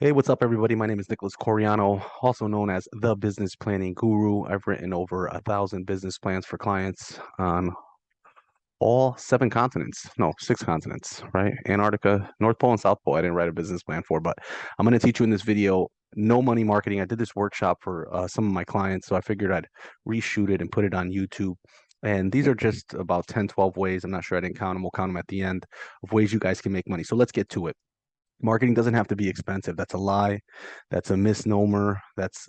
Hey, what's up, everybody? My name is Nicholas Coriano, also known as the Business Planning Guru. I've written over 1,000 business plans for clients on all 7 continents, no, 6 continents, right? Antarctica, North Pole, and South Pole. I didn't write a business plan for, but I'm going to teach you in this video no money marketing. I did this workshop for some of my clients, so I figured I'd reshoot it and put it on YouTube. And these are just about 10, 12 ways. I'm not sure, I didn't count them. We'll count them at the end of ways you guys can make money. So let's get to it. Marketing doesn't have to be expensive. That's a lie. That's a misnomer. That's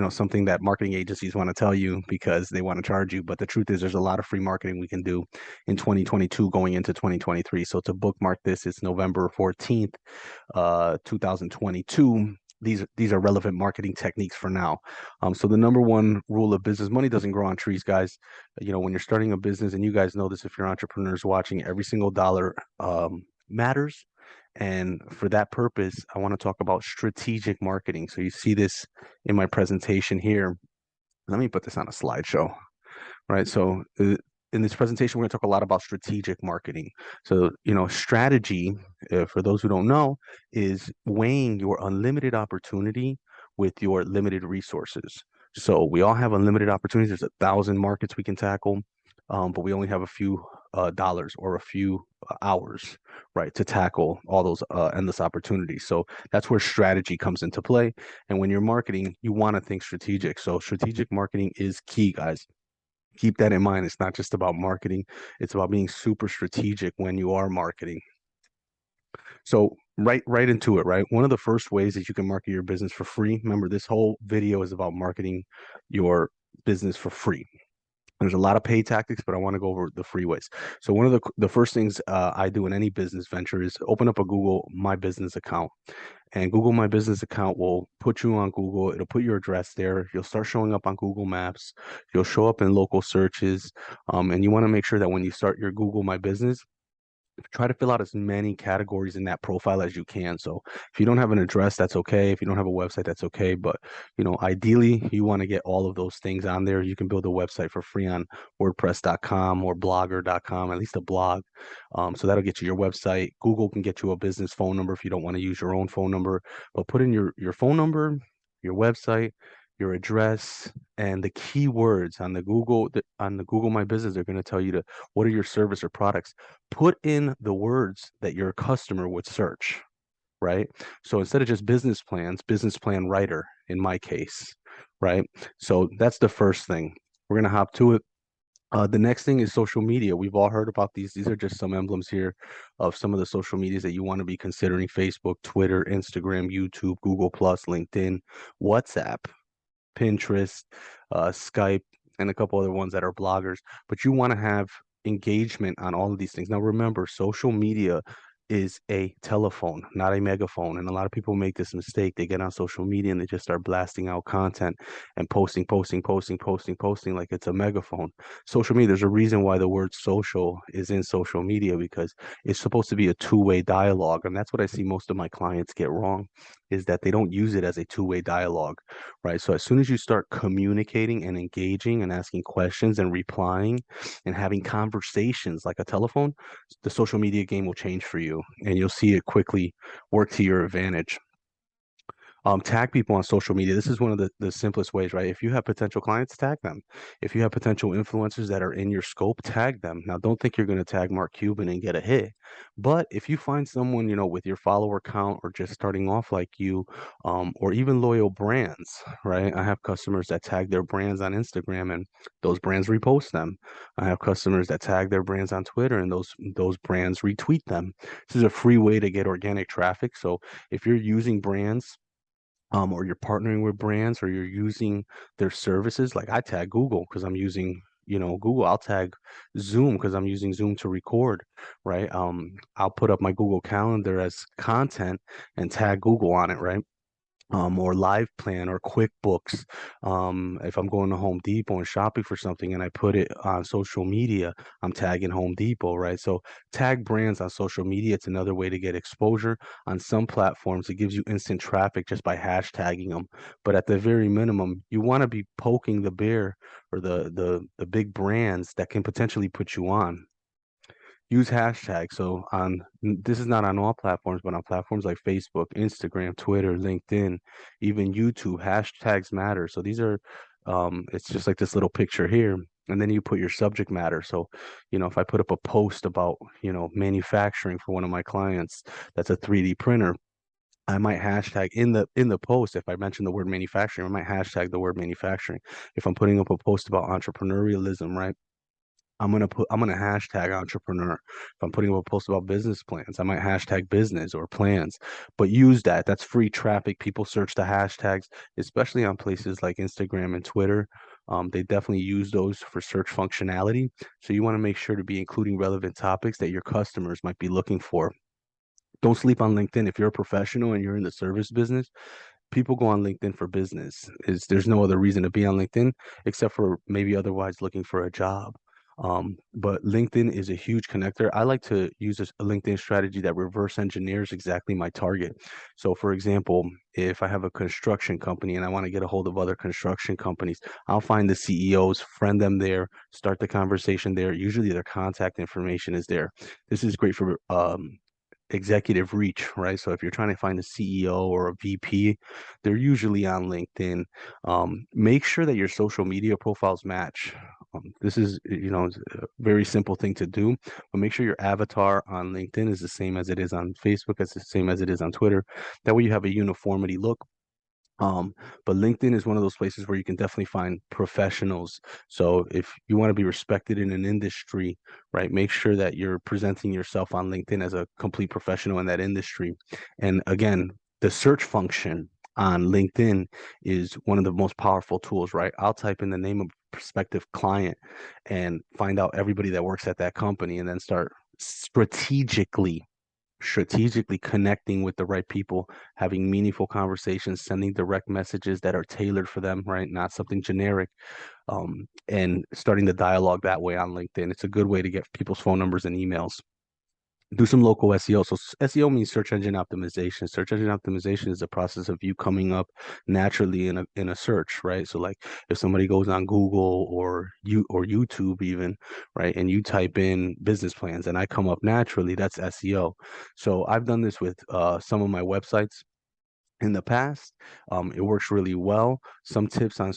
something that marketing agencies want to tell you because they want to charge you. But the truth is there's a lot of free marketing we can do in 2022 going into 2023. So to bookmark this, it's November 14th, 2022. These are relevant marketing techniques for now. So the number one rule of business: money doesn't grow on trees, guys. When you're starting a business, and you guys know this if you're entrepreneurs watching, every single dollar matters. And for that purpose, I want to talk about strategic marketing. So you see this in my presentation here. Let me put this on a slideshow, right? So in this presentation, we're going to talk a lot about strategic marketing. So, strategy, for those who don't know, is weighing your unlimited opportunity with your limited resources. So we all have unlimited opportunities. There's 1,000 markets we can tackle, but we only have a few dollars or a few hours, right, to tackle all those endless opportunities. So that's where strategy comes into play. And when you're marketing, you want to think strategic. So strategic marketing is key, guys. Keep that in mind. It's not just about marketing, it's about being super strategic when you are marketing. So right into it, right? One of the first ways that you can market your business for free. Remember, this whole video is about marketing your business for free. There's a lot of paid tactics, but I want to go over the free ways. So one of the first things I do in any business venture is open up a Google My Business account. And Google My Business account will put you on Google. It'll put your address there. You'll start showing up on Google Maps. You'll show up in local searches. And you want to make sure that when you start your Google My Business, try to fill out as many categories in that profile as you can. So if you don't have an address, that's okay. If you don't have a website, that's okay. But ideally, you want to get all of those things on there. You can build a website for free on WordPress.com or Blogger.com, at least a blog. So that'll get you your website. Google can get you a business phone number if you don't want to use your own phone number. But put in your phone number, your website, your address, and the keywords on the Google My Business. They're going to tell you to what are your service or products. Put in the words that your customer would search, right? So instead of just business plans, business plan writer in my case, right? So that's the first thing. We're going to hop to it. The next thing is social media. We've all heard about these. These are just some emblems here of some of the social medias that you want to be considering: Facebook, Twitter, Instagram, YouTube, Google Plus, LinkedIn, WhatsApp, Pinterest, Skype, and a couple other ones that are bloggers. But you want to have engagement on all of these things. Now, remember, social media is a telephone, not a megaphone. And a lot of people make this mistake. They get on social media and they just start blasting out content and posting like it's a megaphone. Social media, there's a reason why the word social is in social media, because it's supposed to be a two-way dialogue. And that's what I see most of my clients get wrong, is that they don't use it as a two-way dialogue, right? So as soon as you start communicating and engaging and asking questions and replying and having conversations like a telephone, the social media game will change for you and you'll see it quickly work to your advantage. Tag people on social media. This is one of the simplest ways, right? If you have potential clients, tag them. If you have potential influencers that are in your scope, tag them. Now, don't think you're going to tag Mark Cuban and get a hit. But if you find someone, with your follower count or just starting off like you, or even loyal brands, right? I have customers that tag their brands on Instagram and those brands repost them. I have customers that tag their brands on Twitter and those brands retweet them. This is a free way to get organic traffic. So if you're using brands, or you're partnering with brands, or you're using their services, like I tag Google because I'm using, Google. I'll tag Zoom because I'm using Zoom to record, right? I'll put up my Google Calendar as content and tag Google on it, right? Or Live Plan or QuickBooks. If I'm going to Home Depot and shopping for something and I put it on social media, I'm tagging Home Depot, right? So tag brands on social media. It's another way to get exposure. On some platforms, it gives you instant traffic just by hashtagging them. But at the very minimum, you want to be poking the bear or the big brands that can potentially put you on. use hashtags. So this is not on all platforms, but on platforms like Facebook, Instagram, Twitter, LinkedIn, even YouTube, hashtags matter. So these are, it's just like this little picture here. And then you put your subject matter. So, if I put up a post about, manufacturing for one of my clients, that's a 3D printer. I might hashtag in the post, if I mention the word manufacturing, I might hashtag the word manufacturing. If I'm putting up a post about entrepreneurialism, right? I'm gonna hashtag entrepreneur. If I'm putting up a post about business plans, I might hashtag business or plans. But use that. That's free traffic. People search the hashtags, especially on places like Instagram and Twitter. They definitely use those for search functionality. So you want to make sure to be including relevant topics that your customers might be looking for. Don't sleep on LinkedIn. If you're a professional and you're in the service business, people go on LinkedIn for business. There's no other reason to be on LinkedIn except for maybe otherwise looking for a job. But LinkedIn is a huge connector. I like to use a LinkedIn strategy that reverse engineers exactly my target. So, for example, if I have a construction company and I want to get a hold of other construction companies, I'll find the CEOs, friend them there, start the conversation there. Usually their contact information is there. This is great for executive reach, right? So if you're trying to find a CEO or a VP, they're usually on LinkedIn. Make sure that your social media profiles match. This is, it's a very simple thing to do, but make sure your avatar on LinkedIn is the same as it is on Facebook, it's the same as it is on Twitter. That way you have a uniformity look. Um, but LinkedIn is one of those places where you can definitely find professionals. So if you want to be respected in an industry, right, make sure that you're presenting yourself on LinkedIn as a complete professional in that industry. And again, the search function on LinkedIn is one of the most powerful tools, right? I'll type in the name of a prospective client and find out everybody that works at that company and then start strategically connecting with the right people, having meaningful conversations, sending direct messages that are tailored for them, right? Not something generic, and starting the dialogue that way on LinkedIn. It's a good way to get people's phone numbers and emails. Do some local SEO. So SEO means search engine optimization. Search engine optimization is the process of you coming up naturally in a search, right? So like if somebody goes on Google or YouTube even, right, and you type in business plans and I come up naturally, that's SEO. So I've done this with some of my websites in the past. It works really well. Some tips on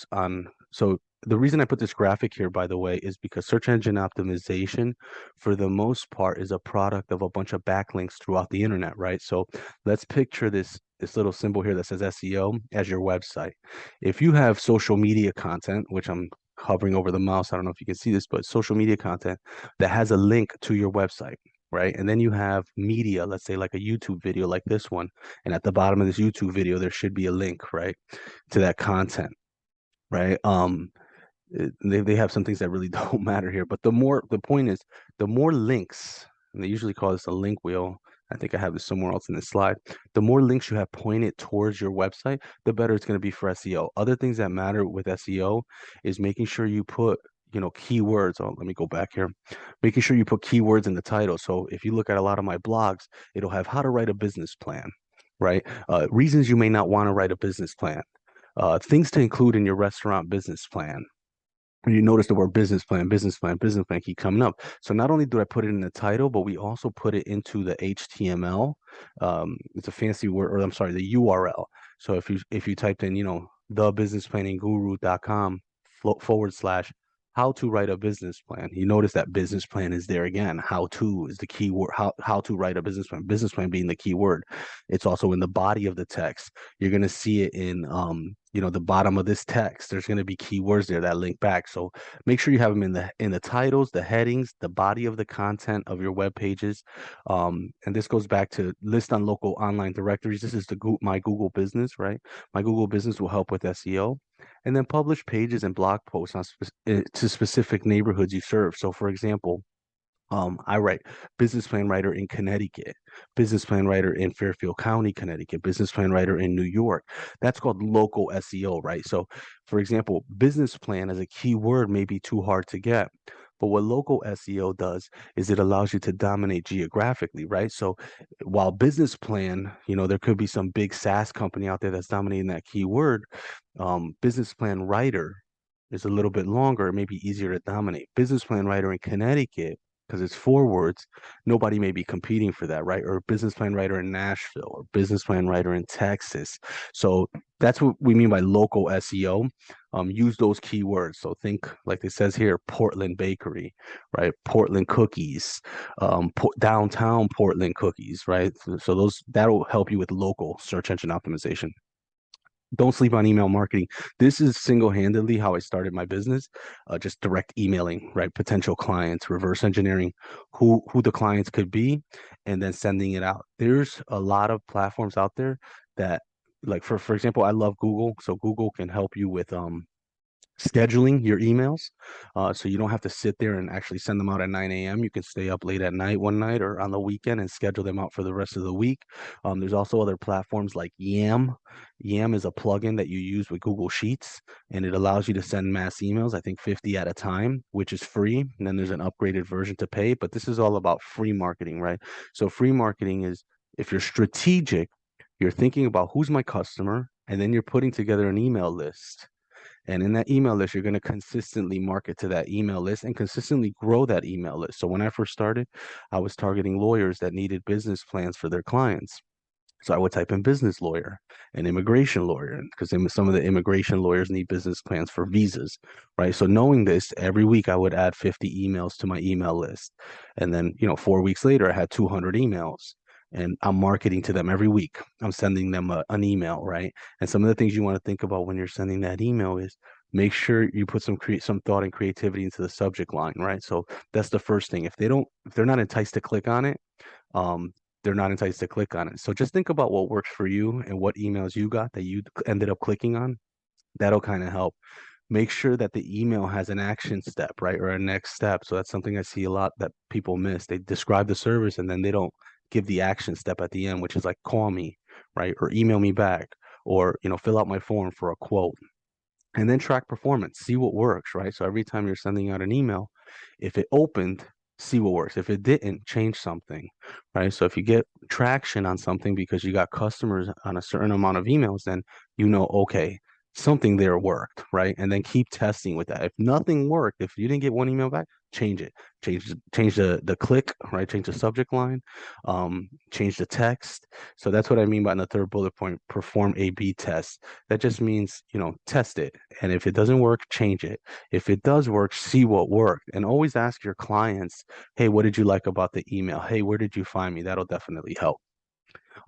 so the reason I put this graphic here, by the way, is because search engine optimization, for the most part, is a product of a bunch of backlinks throughout the internet, right? So let's picture this little symbol here that says SEO as your website. If you have social media content, which I'm hovering over the mouse, I don't know if you can see this, but social media content that has a link to your website, right? And then you have media, let's say like a YouTube video like this one, and at the bottom of this YouTube video, there should be a link, right, to that content, right? They have some things that really don't matter here, but the point is, the more links, and they usually call this a link wheel. I think I have this somewhere else in this slide. The more links you have pointed towards your website, the better it's going to be for SEO. Other things that matter with SEO is making sure you put, keywords. Oh, let me go back here. Making sure you put keywords in the title. So if you look at a lot of my blogs, it'll have how to write a business plan, right? Reasons you may not want to write a business plan. Things to include in your restaurant business plan. And you notice the word business plan, business plan, business plan keep coming up. So not only do I put it in the title, but we also put it into the HTML. It's a fancy word, or I'm sorry, the URL. So if you typed in, thebusinessplanningguru.com / how to write a business plan, you notice that business plan is there again. How to is the key word. How to write a business plan being the key word. It's also in the body of the text. You're going to see it in the bottom of this text. There's going to be keywords there that link back. So make sure you have them in the titles, the headings, the body of the content of your web pages. And this goes back to list on local online directories. This is my Google Business, right? My Google Business will help with SEO. And then publish pages and blog posts to specific neighborhoods you serve. So for example, I write business plan writer in Connecticut, business plan writer in Fairfield County, Connecticut, business plan writer in New York. That's called local SEO, right? So, for example, business plan as a keyword may be too hard to get. But what local SEO does is it allows you to dominate geographically, right? So while business plan, there could be some big SaaS company out there that's dominating that keyword, business plan writer is a little bit longer, maybe easier to dominate. Business plan writer in Connecticut because it's 4 words, nobody may be competing for that, right? Or business plan writer in Nashville or business plan writer in Texas. So that's what we mean by local SEO. Use those keywords. So think, like it says here, Portland Bakery, right? Portland cookies, downtown Portland cookies, right? So those that'll help you with local search engine optimization. Don't sleep on email marketing. This is single-handedly how I started my business. Just direct emailing, right? Potential clients, reverse engineering who the clients could be, and then sending it out. There's a lot of platforms out there that, like for example, I love Google. So Google can help you with scheduling your emails, so you don't have to sit there and actually send them out at 9 a.m. You can stay up late at night one night or on the weekend and schedule them out for the rest of the week. There's also other platforms like Yam. Yam is a plugin that you use with Google Sheets, and it allows you to send mass emails, I think 50 at a time, which is free. And then there's an upgraded version to pay, but this is all about free marketing, right? So free marketing is, if you're strategic, you're thinking about who's my customer, and then you're putting together an email list, and in that email list, you're going to consistently market to that email list and consistently grow that email list. So when I first started, I was targeting lawyers that needed business plans for their clients. So I would type in business lawyer and immigration lawyer, because some of the immigration lawyers need business plans for visas, right? So knowing this, every week I would add 50 emails to my email list. And then, 4 weeks later, I had 200 emails, and I'm marketing to them every week. I'm sending them an email, right? And some of the things you want to think about when you're sending that email is, make sure you put some thought and creativity into the subject line, right? So that's the first thing. If they're not enticed to click on it, um, they're not enticed to click on it. So just think about what works for you and what emails you got that you ended up clicking on. That'll kind of help. Make sure that the email has an action step, right? Or a next step. So that's something I see a lot that people miss. They describe the service and then they don't give the action step at the end, which is like, call me, right? Or email me back, or, fill out my form for a quote. And then track performance, see what works, right? So every time you're sending out an email, if it opened, see what works. If it didn't, change something, right? So if you get traction on something because you got customers on a certain amount of emails, then okay, something there worked, right? And then keep testing with that. If nothing worked, if you didn't get one email back, change it. Change the click, right? Change the subject line, change the text. So that's what I mean by, in the third bullet point, perform A/B tests. That just means, test it. And if it doesn't work, change it. If it does work, see what worked. And always ask your clients, hey, what did you like about the email? Hey, where did you find me? That'll definitely help.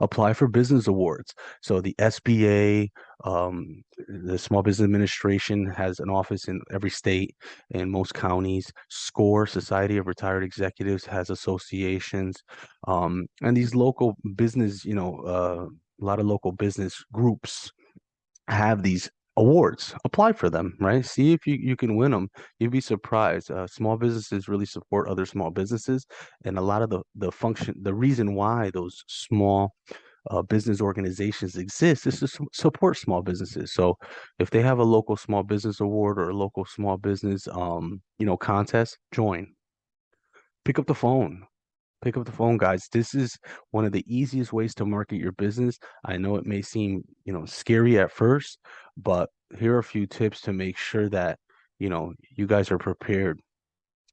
Apply for business awards. So the SBA, the Small Business Administration, has an office in every state, in most counties. SCORE, Society of Retired Executives, has associations. And these local business, a lot of local business groups have these awards. Apply for them, right? See if you can win them. You'd be surprised. Small businesses really support other small businesses, and a lot of the reason why those small business organizations exist is to support small businesses. So if they have a local small business award or a local small business contest, join. Pick up the phone. Pick up the phone, guys. This is one of the easiest ways to market your business. I know it may seem, scary at first, but here are a few tips to make sure that, you guys are prepared.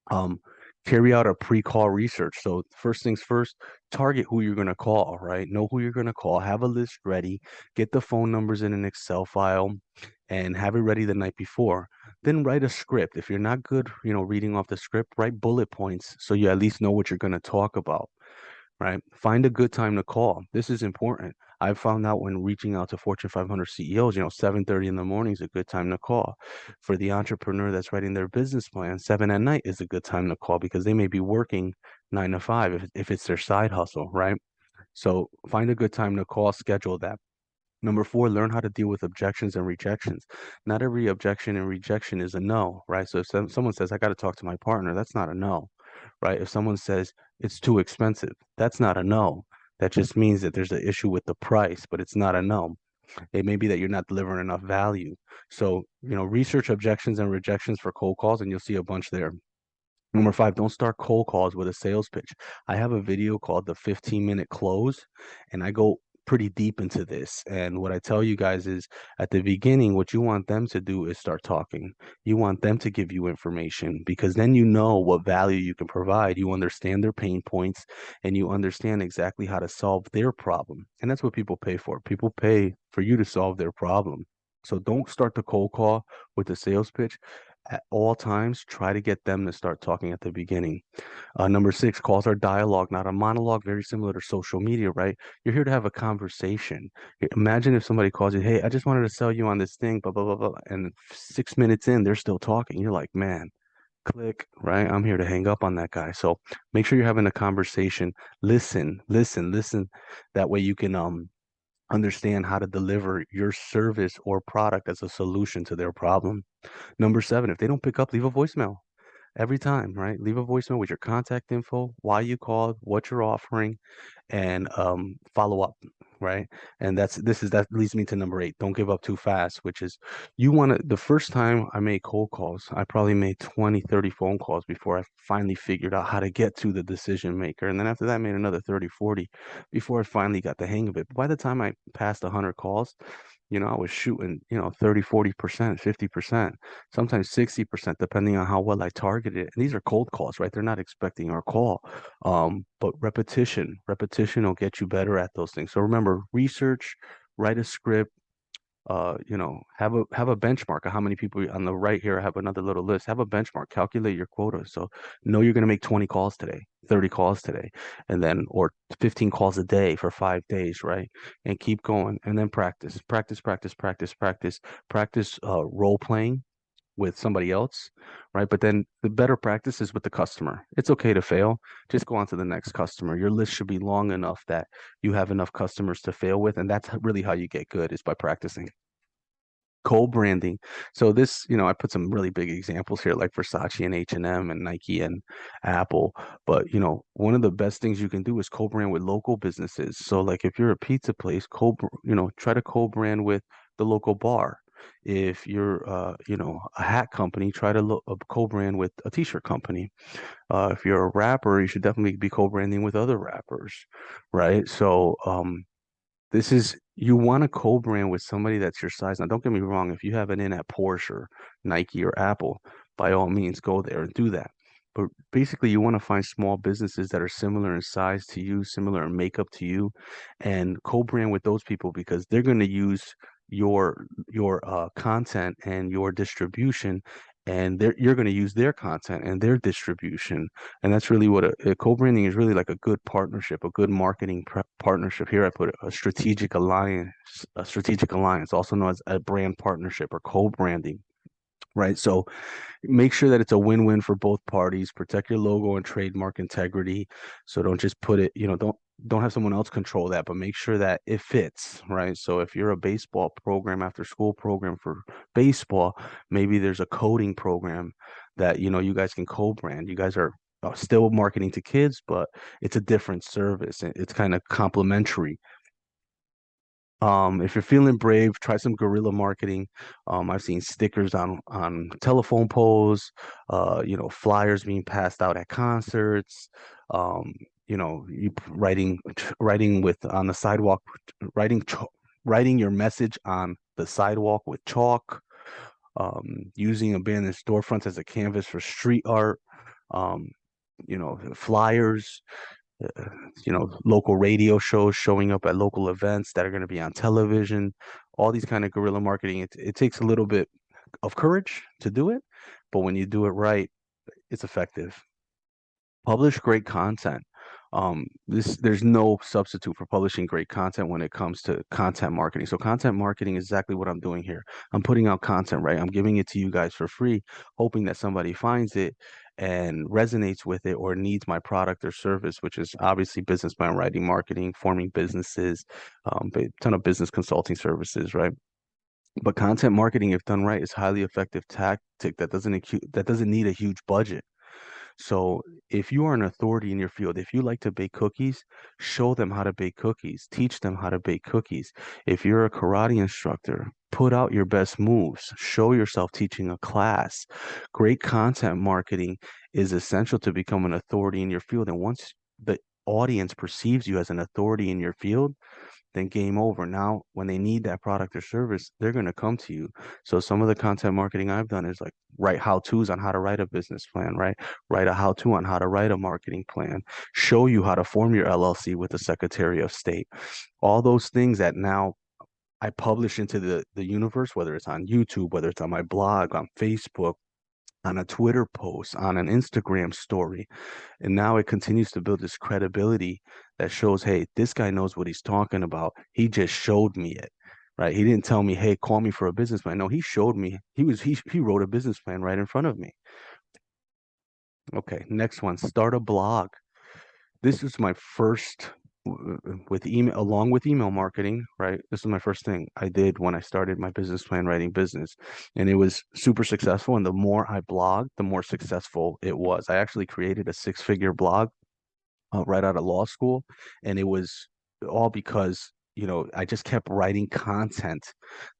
Um, Carry out a pre-call research. So first things first, target who you're going to call, right? Know who you're going to call, have a list ready, get the phone numbers in an Excel file, and have it ready the night before. Then write a script. If you're not good, reading off the script, write bullet points so you at least know what you're going to talk about, right? Find a good time to call. This is important. I've found out when reaching out to Fortune 500 CEOs, 7:30 in the morning is a good time to call. For the entrepreneur that's writing their business plan, 7 at night is a good time to call, because they may be working 9 to 5 if it's their side hustle, right? So find a good time to call, schedule that. Number four, learn how to deal with objections and rejections. Not every objection and rejection is a no, right? So if someone says, I got to talk to my partner, that's not a no, right? If someone says it's too expensive, that's not a no. That just means that there's an issue with the price, but it's not a no. It may be that you're not delivering enough value. So, research objections and rejections for cold calls, and you'll see a bunch there. Number five, don't start cold calls with a sales pitch. I have a video called the 15-minute close, and I go pretty deep into this. And what I tell you guys is at the beginning, what you want them to do is start talking. You want them to give you information because then you know what value you can provide. You understand their pain points and you understand exactly how to solve their problem. And that's what people pay for. People pay for you to solve their problem. So don't start the cold call with the sales pitch. At all times, try to get them to start talking at the beginning. Number six, calls are dialogue, not a monologue, very similar to social media, right? You're here to have a conversation. Imagine if somebody calls you, hey, I just wanted to sell you on this thing, blah, blah, blah, blah. And 6 minutes in, they're still talking. You're like, man, click, right? I'm here to hang up on that guy. So make sure you're having a conversation. Listen, listen, listen. That way you can understand how to deliver your service or product as a solution to their problem. Number seven, if they don't pick up, leave a voicemail every time, right? Leave a voicemail with your contact info, why you called, what you're offering, and follow up, right? And that leads me to number eight. Don't give up too fast, which is you want to, the first time I made cold calls, I probably made 20, 30 phone calls before I finally figured out how to get to the decision maker. And then after that, I made another 30, 40 before I finally got the hang of it. But by the time I passed 100 calls, I was shooting, 30, 40%, 50%, sometimes 60%, depending on how well I targeted it. And these are cold calls, right? They're not expecting our call. But repetition will get you better at those things. So remember, research, write a script, have a benchmark of how many people on the right here. I have another little list. Have a benchmark, calculate your quota. So know you're going to make 20 calls today, 30 calls today, and then or 15 calls a day for 5 days, right? And keep going. And then practice role playing with somebody else, right? But then the better practice is with the customer. It's okay to fail. Just go on to the next customer. Your list should be long enough that you have enough customers to fail with. And that's really how you get good is by practicing. Co-branding. So this, I put some really big examples here like Versace and H&M and M and Nike and Apple. But, one of the best things you can do is co-brand with local businesses. So like if you're a pizza place, try to co-brand with the local bar. If you're, a hat company, try to co-brand with a t-shirt company. If you're a rapper, you should definitely be co-branding with other rappers, right? So, you want to co-brand with somebody that's your size. Now, don't get me wrong, if you have an in at Porsche, Nike, or Apple, by all means go there and do that. But basically, you want to find small businesses that are similar in size to you, similar in makeup to you, and co-brand with those people because they're going to use your content and your distribution, and you're going to use their content and their distribution. And that's really what a co-branding is really like a good partnership, a good marketing partnership. Here I put a strategic alliance, also known as a brand partnership or co-branding, right? So make sure that it's a win-win for both parties. Protect your logo and trademark integrity. So don't just put it, don't have someone else control that, but make sure that it fits, right? So if you're a baseball program, after school program for baseball, maybe there's a coding program that, you guys can co-brand. You guys are still marketing to kids, but it's a different service. It's kind of complementary. If you're feeling brave, try some guerrilla marketing. I've seen stickers on telephone poles, flyers being passed out at concerts. You writing with on the sidewalk, writing your message on the sidewalk with chalk. Using abandoned storefronts as a canvas for street art. Um, flyers, local radio shows showing up at local events that are going to be on television, all these kind of guerrilla marketing. It takes a little bit of courage to do it, but when you do it right, it's effective. Publish great content. There's no substitute for publishing great content when it comes to content marketing. So content marketing is exactly what I'm doing here. I'm putting out content, right? I'm giving it to you guys for free, hoping that somebody finds it and resonates with it or needs my product or service, which is obviously business plan writing, marketing, forming businesses, a ton of business consulting services, right? But content marketing, if done right, is highly effective tactic that doesn't need a huge budget. So if you are an authority in your field, if you like to bake cookies, show them how to bake cookies, teach them how to bake cookies. If you're a karate instructor, put out your best moves, show yourself teaching a class. Great content marketing is essential to become an authority in your field. And once the audience perceives you as an authority in your field, then game over. Now, when they need that product or service, they're going to come to you. So some of the content marketing I've done is like write how-tos on how to write a business plan, right? Write a how-to on how to write a marketing plan, show you how to form your LLC with the Secretary of State. All those things that now I publish into the universe, whether it's on YouTube, whether it's on my blog, on Facebook, on a Twitter post, on an Instagram story. And now it continues to build this credibility that shows, hey, this guy knows what he's talking about. He just showed me it, right? He didn't tell me, hey, call me for a business plan. No, he showed me. He wrote a business plan right in front of me. Okay, next one, start a blog. This is my first with email, along with email marketing, right? This is my first thing I did when I started my business plan writing business, and it was super successful. And the more I blogged, the more successful it was. I actually created a six-figure blog right out of law school, and it was all because I just kept writing content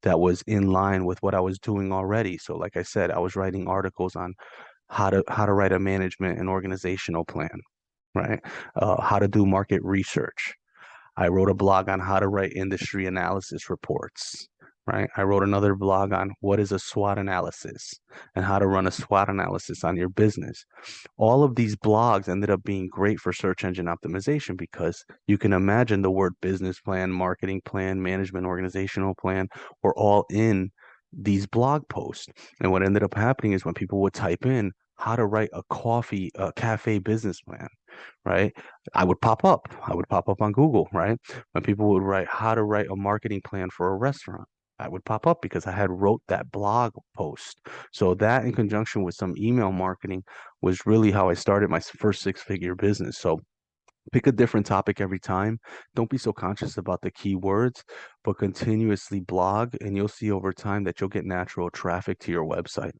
that was in line with what I was doing already. So, like I said, I was writing articles on how to write a management and organizational plan, right? How to do market research. I wrote a blog on how to write industry analysis reports, right? I wrote another blog on what is a SWOT analysis and how to run a SWOT analysis on your business. All of these blogs ended up being great for search engine optimization because you can imagine the word business plan, marketing plan, management organizational plan were all in these blog posts. And what ended up happening is when people would type in how to write a cafe business plan, right? I would pop up. I would pop up on Google, right? When people would write how to write a marketing plan for a restaurant, I would pop up because I had wrote that blog post. So that in conjunction with some email marketing was really how I started my first six-figure business. So pick a different topic every time. Don't be so conscious about the keywords, but continuously blog, and you'll see over time that you'll get natural traffic to your website.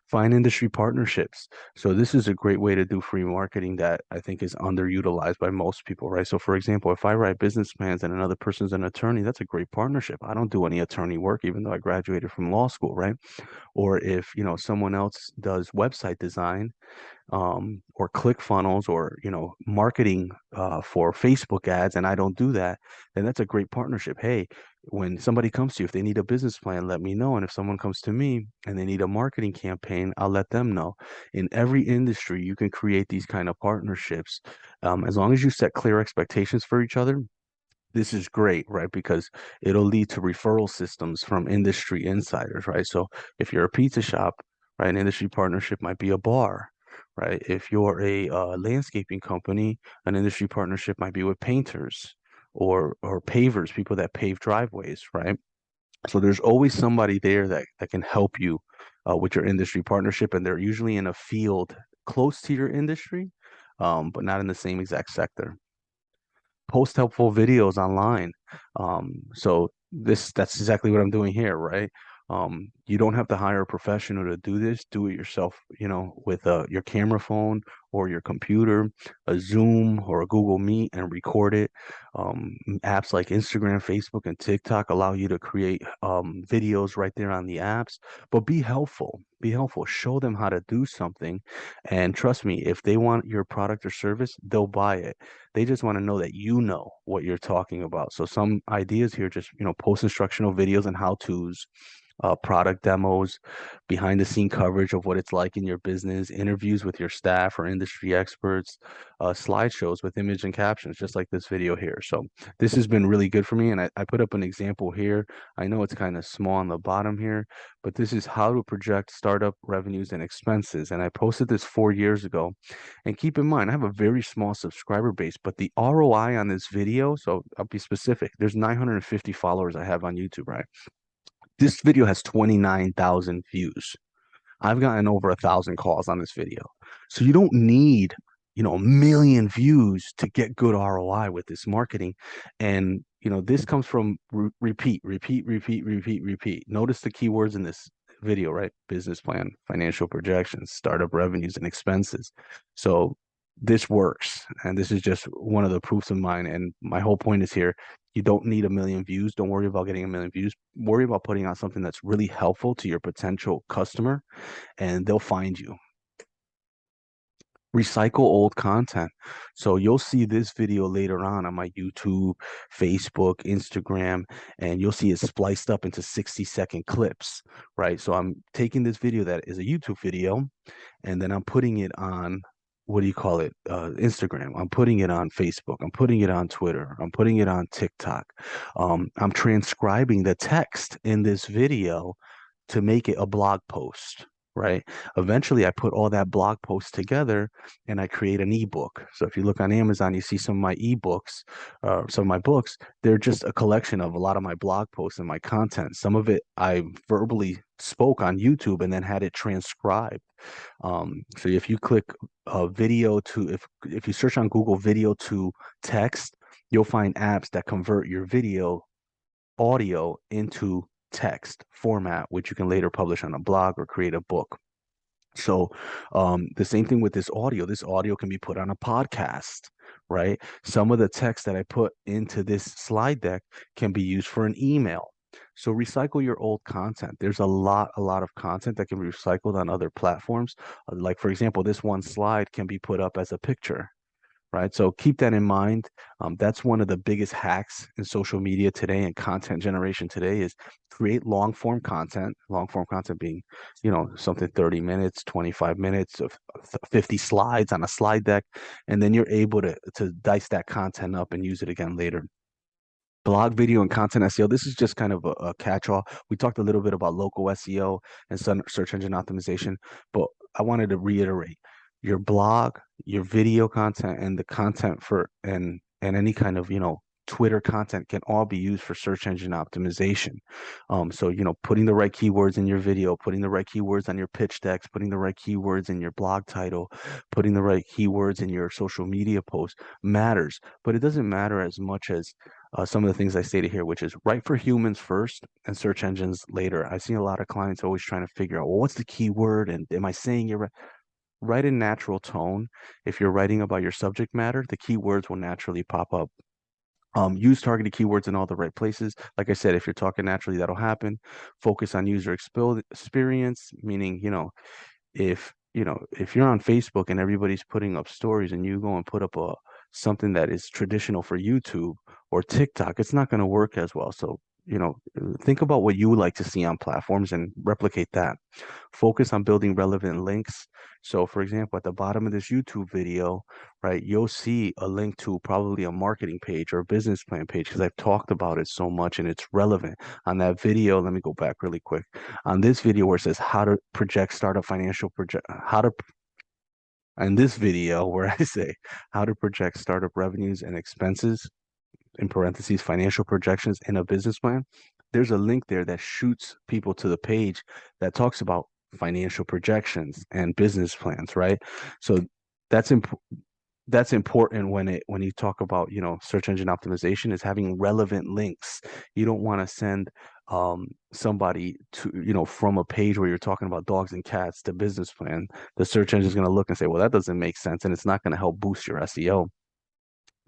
Find industry partnerships. So this is a great way to do free marketing that I think is underutilized by most people, right? So for example, if I write business plans and another person's an attorney, that's a great partnership. I don't do any attorney work, even though I graduated from law school, right? Or if, someone else does website design, or ClickFunnels or marketing for Facebook ads, and I don't do that, then that's a great partnership. Hey, when somebody comes to you, if they need a business plan, let me know. And if someone comes to me and they need a marketing campaign, I'll let them know. In every industry, you can create these kind of partnerships as long as you set clear expectations for each other. This is great, right? Because it'll lead to referral systems from industry insiders, right? So if you're a pizza shop, right, an industry partnership might be a bar, right? If you're a landscaping company, an industry partnership might be with painters or pavers, people that pave driveways, right? So there's always somebody there that can help you with your industry partnership, and they're usually in a field close to your industry, but not in the same exact sector. Post helpful videos online. So that's exactly what I'm doing here, right? You don't have to hire a professional to do this. Do it yourself, with your camera phone or your computer, a Zoom or a Google Meet, and record it. Apps like Instagram, Facebook, and TikTok allow you to create videos right there on the apps. But be helpful. Be helpful. Show them how to do something. And trust me, if they want your product or service, they'll buy it. They just want to know that you know what you're talking about. So some ideas here, just, post instructional videos and how-tos, product demos, behind the scene coverage of what it's like in your business, interviews with your staff or industry experts, slideshows with image and captions, just like this video here. So this has been really good for me. And I put up an example here. I know it's kind of small on the bottom here, but this is how to project startup revenues and expenses. And I posted this 4 years ago. And keep in mind, I have a very small subscriber base, but the ROI on this video, so I'll be specific, there's 950 followers I have on YouTube, right? This video has 29,000 views. I've gotten over 1,000 calls on this video. So you don't need, a million views to get good ROI with this marketing. And, this comes from repeat, repeat, repeat, repeat, repeat. Notice the keywords in this video, right? Business plan, financial projections, startup revenues and expenses. So this works. And this is just one of the proofs of mine. And my whole point is here, you don't need a million views. Don't worry about getting a million views. Worry about putting out something that's really helpful to your potential customer, and they'll find you. Recycle old content. So you'll see this video later on my YouTube, Facebook, Instagram, and you'll see it spliced up into 60-second clips, right? So I'm taking this video that is a YouTube video, and then I'm putting it on, what do you call it? Instagram. I'm putting it on Facebook. I'm putting it on Twitter. I'm putting it on TikTok. I'm transcribing the text in this video to make it a blog post, right? Eventually, I put all that blog posts together and I create an ebook. So if you look on Amazon, you see some of my ebooks, some of my books. They're just a collection of a lot of my blog posts and my content. Some of it I verbally spoke on YouTube and then had it transcribed. So if you click video to, if you search on Google video to text, you'll find apps that convert your video audio into text format, which you can later publish on a blog or create a book. So the same thing with this audio. This audio can be put on a podcast, right? Some of the text that I put into this slide deck can be used for an email. So recycle your old content. There's a lot of content that can be recycled on other platforms. Like for example, this one slide can be put up as a picture, right? So keep that in mind. That's one of the biggest hacks in social media today and content generation today is create long form content. Long form content being, something 30 minutes, 25 minutes of 50 slides on a slide deck, and then you're able to dice that content up and use it again later. Blog video and content SEO. This is just kind of a catch-all. We talked a little bit about local SEO and search engine optimization, but I wanted to reiterate your blog, your video content, and the content for and any kind of Twitter content can all be used for search engine optimization. So putting the right keywords in your video, putting the right keywords on your pitch decks, putting the right keywords in your blog title, putting the right keywords in your social media post matters, but it doesn't matter as much as some of the things I stated here, which is write for humans first and search engines later. I've seen a lot of clients always trying to figure out, well, what's the keyword and am I saying it right? Write in natural tone. If you're writing about your subject matter, the keywords will naturally pop up. Use targeted keywords in all the right places. Like I said, if you're talking naturally, that'll happen. Focus on user experience, meaning, if you're on Facebook and everybody's putting up stories and you go and put up something that is traditional for YouTube or TikTok, it's not going to work as well. So, think about what you would like to see on platforms and replicate that. Focus on building relevant links. So, for example, at the bottom of this YouTube video, right, you'll see a link to probably a marketing page or a business plan page because I've talked about it so much and it's relevant. On that video, let me go back really quick. On this video where it says how to project startup financial project, in this video where I say how to project startup revenues and expenses, in parentheses, financial projections in a business plan, there's a link there that shoots people to the page that talks about financial projections and business plans, right? So that's important when you talk about search engine optimization is having relevant links. You don't want to send somebody to from a page where you're talking about dogs and cats to business plan. The search engine is going to look and say, well, that doesn't make sense, and it's not going to help boost your SEO.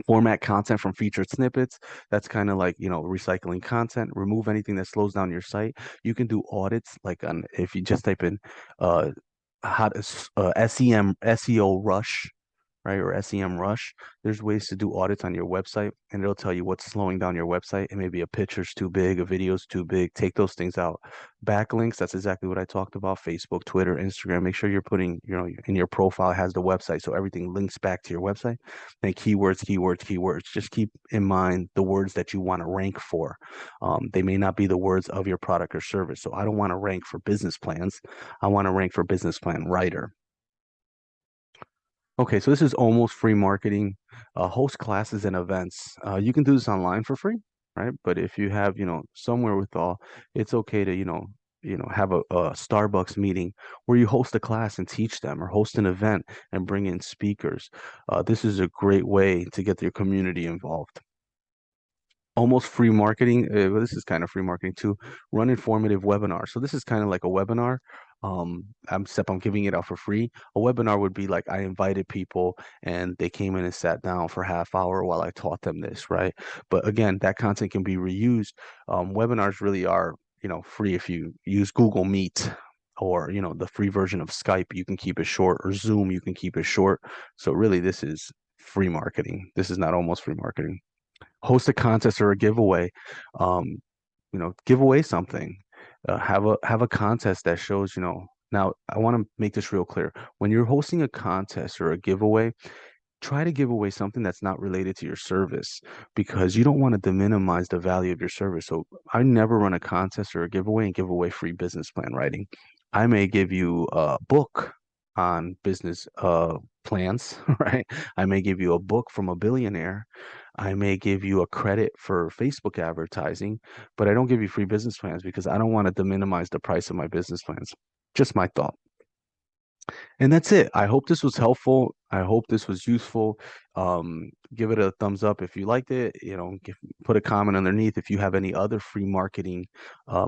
Format content from featured snippets. That's kind of like recycling content. Remove anything that slows down your site. You can do audits like on if you just type in how to SEM SEO rush, right, or SEM rush. There's ways to do audits on your website, and it'll tell you what's slowing down your website. It may be a picture's too big, a video's too big. Take those things out. Backlinks, that's exactly what I talked about. Facebook, Twitter, Instagram. Make sure you're putting, in your profile has the website, so everything links back to your website. Then keywords, keywords, keywords. Just keep in mind the words that you want to rank for. They may not be the words of your product or service. So I don't want to rank for business plans. I want to rank for business plan writer. Okay, so this is almost free marketing. Host classes and events. You can do this online for free, right? But if you have, somewhere with all, it's okay to, have a Starbucks meeting where you host a class and teach them, or host an event and bring in speakers. This is a great way to get your community involved. Almost free marketing. Well, this is kind of free marketing too. Run informative webinars. So this is kind of like a webinar. I'm giving it out for free. A webinar would be like I invited people and they came in and sat down for half hour while I taught them this, right? But again, that content can be reused. Webinars really are, free if you use Google Meet. or the free version of Skype, you can keep it short, or Zoom, you can keep it short. So really, this is free marketing. This is not almost free marketing. Host a contest or a giveaway. Um, give away something. Have a contest that shows. Now, I want to make this real clear. When you're hosting a contest or a giveaway, try to give away something that's not related to your service, because you don't want to minimize the value of your service. So I never run a contest or a giveaway and give away free business plan writing. I may give you a book on business plans, right? I may give you a book from a billionaire. I may give you a credit for Facebook advertising, but I don't give you free business plans because I don't want to minimize the price of my business plans. Just my thought. And that's it. I hope this was helpful. I hope this was useful. Give it a thumbs up if you liked it. Put a comment underneath if you have any other free marketing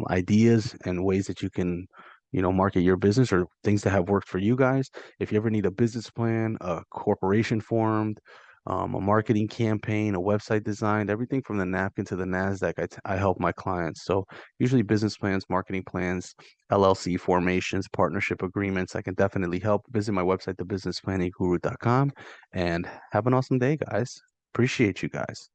ideas and ways that you can, market your business, or things that have worked for you guys. If you ever need a business plan, a corporation formed, a marketing campaign, a website designed, everything from the napkin to the NASDAQ, I help my clients. So usually business plans, marketing plans, LLC formations, partnership agreements. I can definitely help. Visit my website, thebusinessplanningguru.com, and have an awesome day, guys. Appreciate you guys.